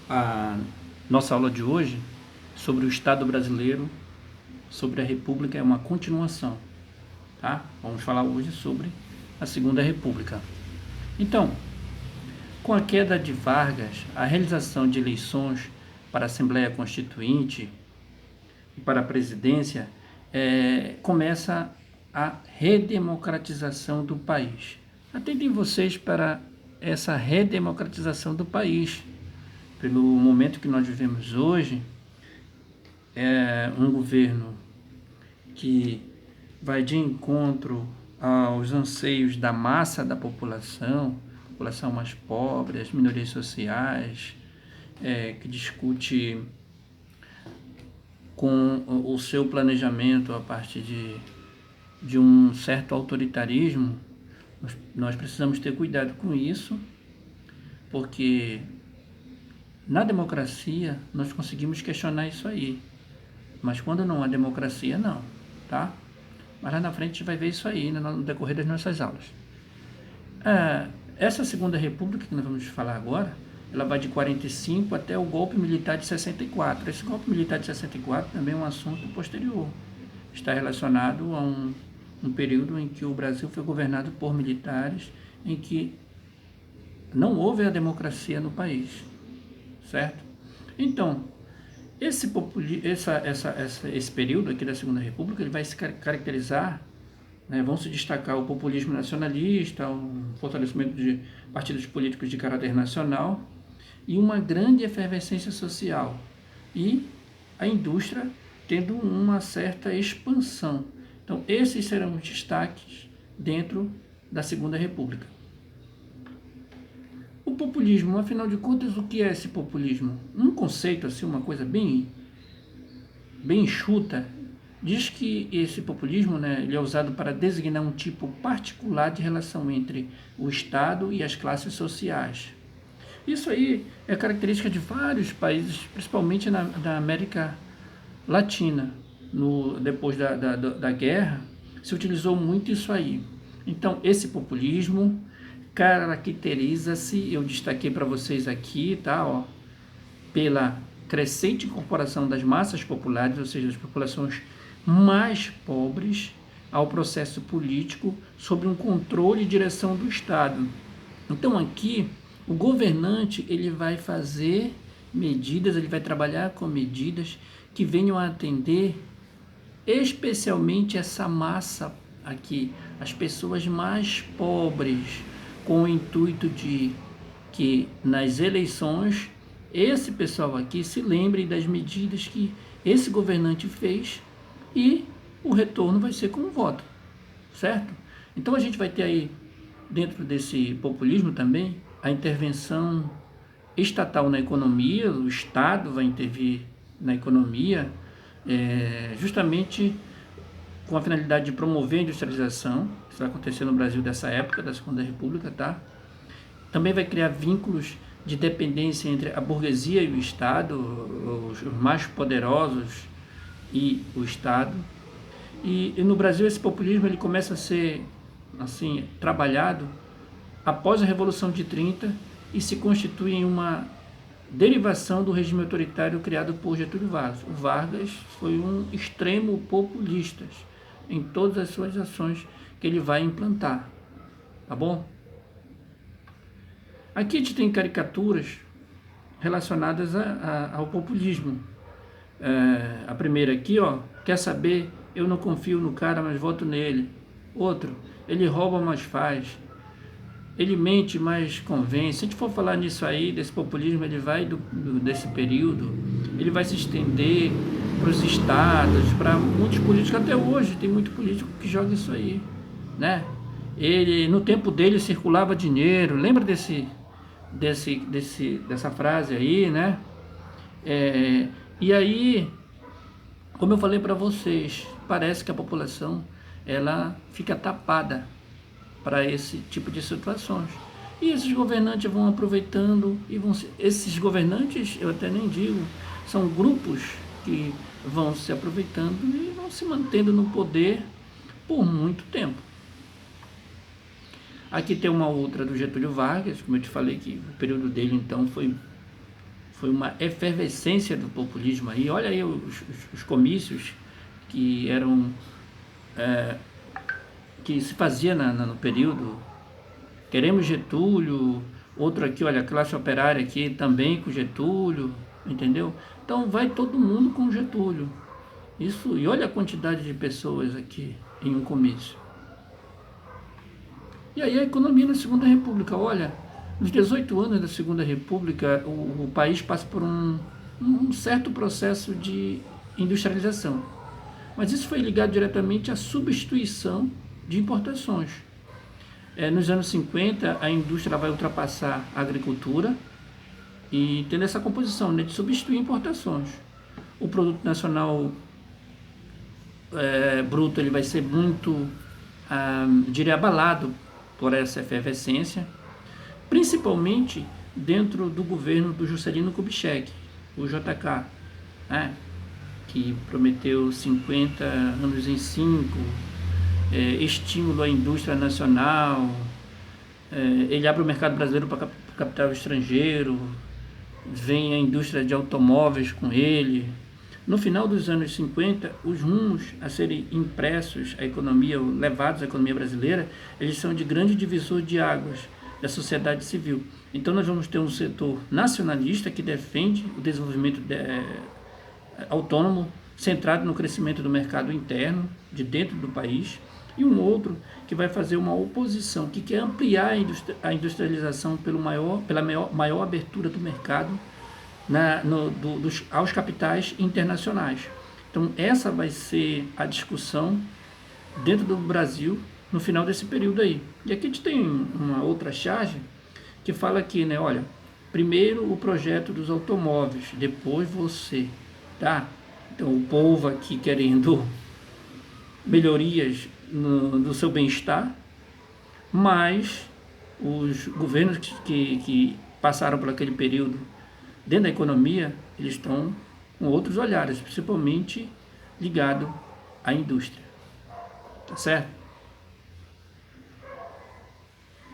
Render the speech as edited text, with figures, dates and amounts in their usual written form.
A nossa aula de hoje sobre o Estado brasileiro, sobre a República, é uma continuação, tá? Vamos falar hoje sobre a Segunda República. Então, com a queda de Vargas, a realização de eleições para a Assembleia Constituinte e para a presidência começa a redemocratização do país. Atentem vocês para essa redemocratização do país. Pelo momento que nós vivemos hoje, é um governo que vai de encontro aos anseios da massa da população mais pobre, as minorias sociais, que discute com o seu planejamento a partir de um certo autoritarismo. Nós precisamos ter cuidado com isso, porque na democracia nós conseguimos questionar isso aí, mas quando não há democracia, não, tá? Mas lá na frente a gente vai ver isso aí no decorrer das nossas aulas. Essa Segunda República que nós vamos falar agora, ela vai de 45 até o golpe militar de 64. Esse golpe militar de 64 também é um assunto posterior. Está relacionado a um período em que o Brasil foi governado por militares, em que não houve a democracia no país, certo? Então, esse período aqui da Segunda República, ele vai se caracterizar, vão se destacar o populismo nacionalista, o fortalecimento de partidos políticos de caráter nacional e uma grande efervescência social e a indústria tendo uma certa expansão. Então, esses serão os destaques dentro da Segunda República. O populismo, afinal de contas, o que é esse populismo? Um conceito, assim, uma coisa bem enxuta, diz que esse populismo, ele é usado para designar um tipo particular de relação entre o Estado e as classes sociais. Isso aí é característica de vários países, principalmente da América Latina. Depois da guerra, se utilizou muito isso aí. Então, esse populismo caracteriza-se, eu destaquei para vocês aqui, tá, pela crescente incorporação das massas populares, ou seja, das populações mais pobres, ao processo político sob um controle e direção do Estado. Então aqui, o governante ele vai fazer medidas, ele vai trabalhar com medidas que venham a atender especialmente essa massa aqui, as pessoas mais pobres, com o intuito de que nas eleições esse pessoal aqui se lembre das medidas que esse governante fez e o retorno vai ser com o voto, certo? Então a gente vai ter aí, dentro desse populismo também, a intervenção estatal na economia, o Estado vai intervir na economia, justamente com a finalidade de promover a industrialização. Isso vai acontecer no Brasil dessa época, da Segunda República, tá? Também vai criar vínculos de dependência entre a burguesia e o Estado, os mais poderosos e o Estado. E no Brasil esse populismo ele começa a ser assim trabalhado após a Revolução de 30 e se constitui em uma derivação do regime autoritário criado por Getúlio Vargas. O Vargas foi um extremo populista em todas as suas ações que ele vai implantar, tá bom? Aqui a gente tem caricaturas relacionadas ao populismo. A primeira aqui, quer saber, eu não confio no cara, mas voto nele. Outro, ele rouba, mas faz. Ele mente, mas convence. Se a gente for falar nisso aí, desse populismo, ele vai desse período, ele vai se estender para os estados, para muitos políticos. Até hoje tem muito político que joga isso aí, né? Ele, no tempo dele, circulava dinheiro. Lembra dessa frase aí, né? E aí, como eu falei para vocês, parece que a população ela fica tapada para esse tipo de situações. E esses governantes vão aproveitando e esses governantes, eu até nem digo, são grupos que vão se aproveitando e vão se mantendo no poder por muito tempo. Aqui tem uma outra do Getúlio Vargas, como eu te falei que o período dele então Foi uma efervescência do populismo aí. Olha aí os comícios que eram que se fazia no período. Queremos Getúlio, outro aqui, olha, a classe operária aqui também com Getúlio, entendeu? Então vai todo mundo com Getúlio. Isso, e olha a quantidade de pessoas aqui em um comício. E aí a economia na Segunda República, olha, nos 18 anos da Segunda República, o país passa por um certo processo de industrialização. Mas isso foi ligado diretamente à substituição de importações. Nos anos 50, a indústria vai ultrapassar a agricultura e tendo essa composição, né, de substituir importações. O produto nacional bruto ele vai ser muito, diria, abalado por essa efervescência, principalmente dentro do governo do Juscelino Kubitschek, o JK, né, que prometeu 50 anos em 5, estímulo à indústria nacional, ele abre o mercado brasileiro para capital estrangeiro, vem a indústria de automóveis com ele. No final dos anos 50, os rumos a serem impressos à economia, levados à economia brasileira, eles são de grande divisor de águas da sociedade civil. Então nós vamos ter um setor nacionalista que defende o desenvolvimento autônomo, centrado no crescimento do mercado interno, de dentro do país, e um outro que vai fazer uma oposição, que quer ampliar a industrialização pela maior abertura do mercado aos capitais internacionais. Então essa vai ser a discussão dentro do Brasil no final desse período aí. E aqui a gente tem uma outra charge que fala aqui, né, olha, primeiro o projeto dos automóveis, depois você, tá? Então o povo aqui querendo melhorias do seu bem-estar, mas os governos que passaram por aquele período dentro da economia, eles estão com outros olhares, principalmente ligado à indústria. Tá certo?